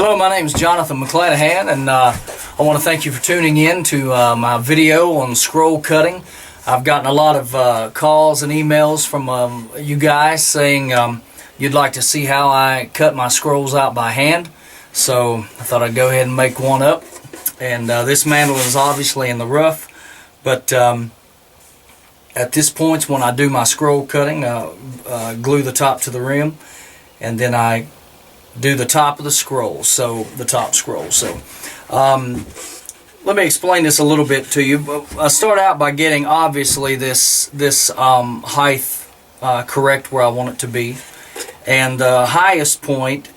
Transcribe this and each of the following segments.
Hello, my name is Jonathan McClanahan, and I want to thank you for tuning in to my video on scroll cutting. I've gotten a lot of calls and emails from you guys saying you'd like to see how I cut my scrolls out by hand, so I thought I'd go ahead and make one up. And this mandolin is obviously in the rough, but at this point when I do my scroll cutting, glue the top to the rim, and then I do the top of the scroll, so the top scroll. So let me explain this a little bit to you. I start out by getting obviously this height correct where I want it to be, and the highest point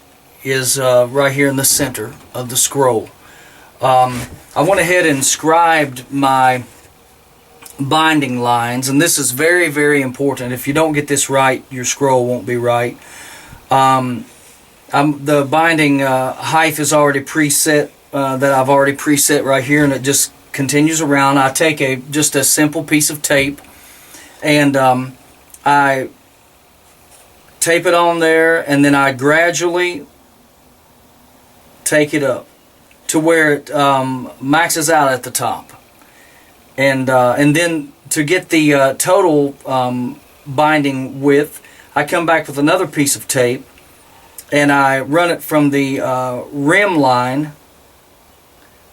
is right here in the center of the scroll. I went ahead and scribed my binding lines, and this is very, very important. If you don't get this right, your scroll won't be right. The binding height is already preset, that I've already preset right here, and it just continues around. I take just a simple piece of tape, and I tape it on there, and then I gradually take it up to where it maxes out at the top, and then to get the total binding width, I come back with another piece of tape, and I run it from the rim line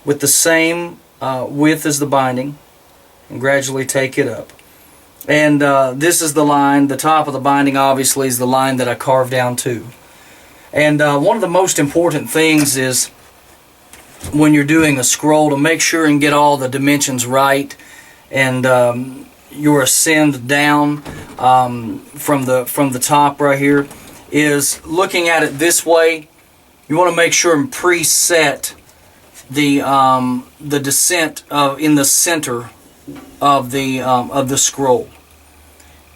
with the same width as the binding, and gradually take it up. And this is the line, the top of the binding obviously is the line that I carve down to. And one of the most important things is when you're doing a scroll to make sure and get all the dimensions right, and your ascend down from the top right here, is looking at it this way. You want to make sure and preset the descent in the center of the scroll,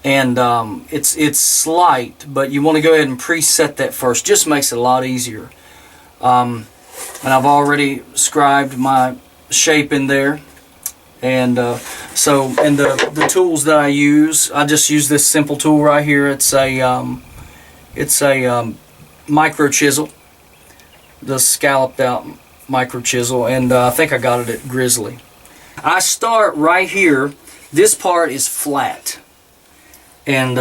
and it's slight, but you want to go ahead and preset that first. Just makes it a lot easier. And I've already scribed my shape in there, and the tools that I just use this simple tool right here. It's a micro chisel, the scalloped out micro chisel, and I think I got it at Grizzly. I start right here. This part is flat, and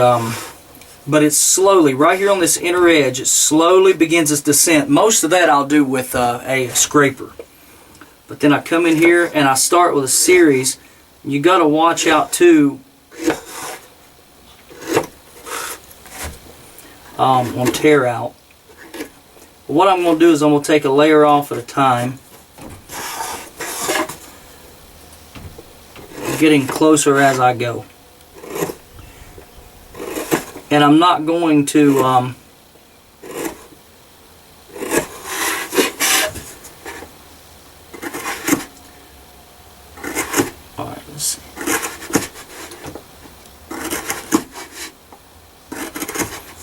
but it's slowly, right here on this inner edge, it slowly begins its descent. Most of that I'll do with a scraper, but then I come in here and I start with a series. You got to watch out too on tear out. What I'm going to do is I'm going to take a layer off at a time, getting closer as I go. And I'm not going to alright, let's see.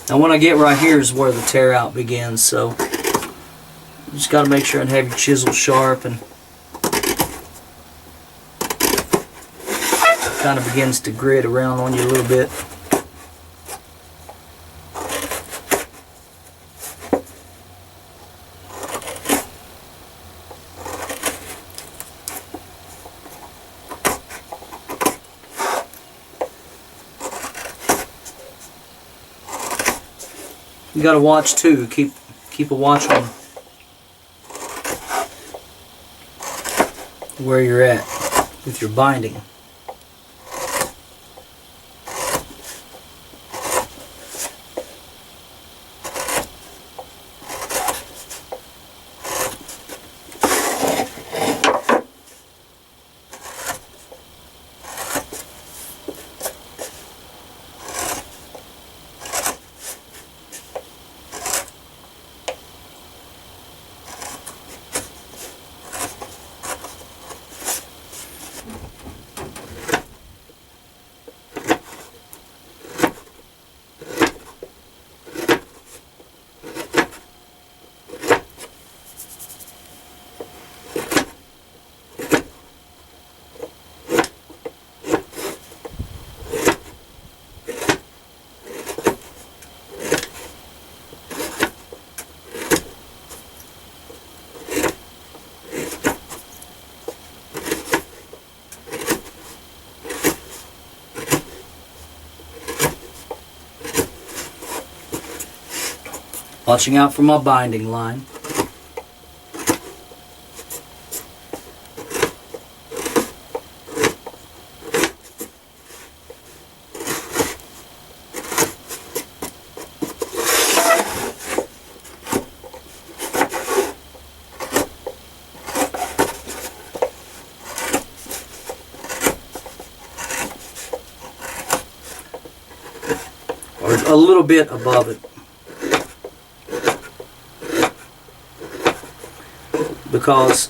Now when I get right here is where the tear out begins, so you just got to make sure and have your chisel sharp, and it kind of begins to grit around on you a little bit. You got to watch too. Keep a watch on where you're at with your binding. Watching out for my binding line. Or a little bit above it. Because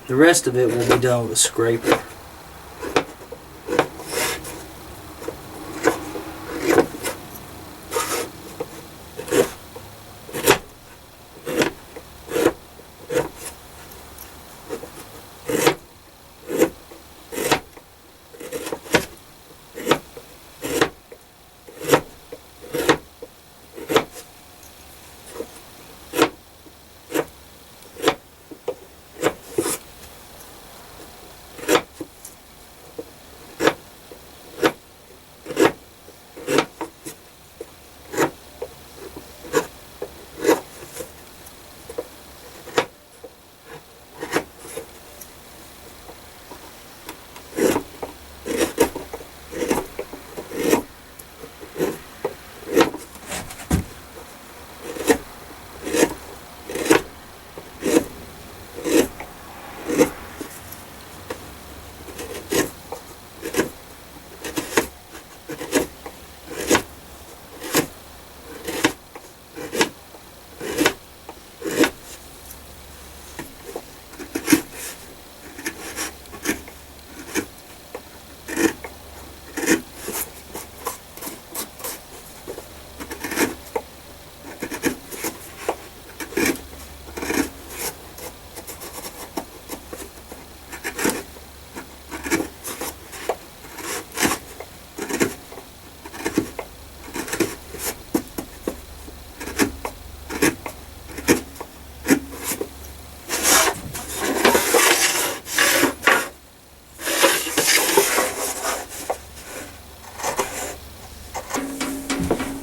the rest of it will be done with a scraper.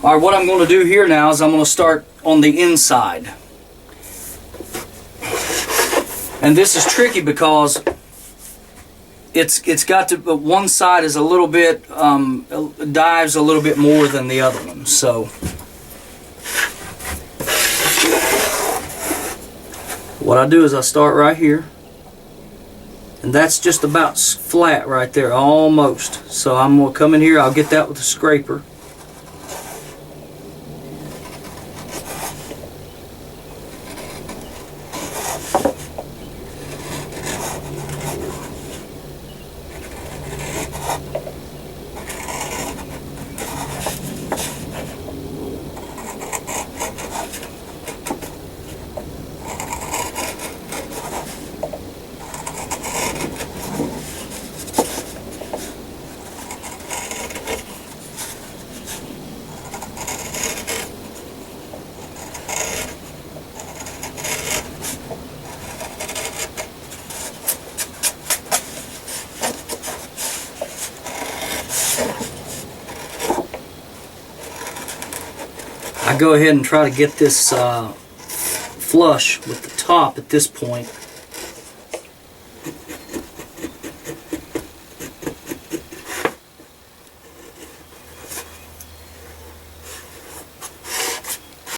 Alright, what I'm going to do here now is I'm going to start on the inside. And this is tricky because it's got to, but one side is a little bit, dives a little bit more than the other one. So what I do is I start right here. And that's just about flat right there, almost. So I'm going to come in here, I'll get that with a scraper. I go ahead and try to get this flush with the top at this point.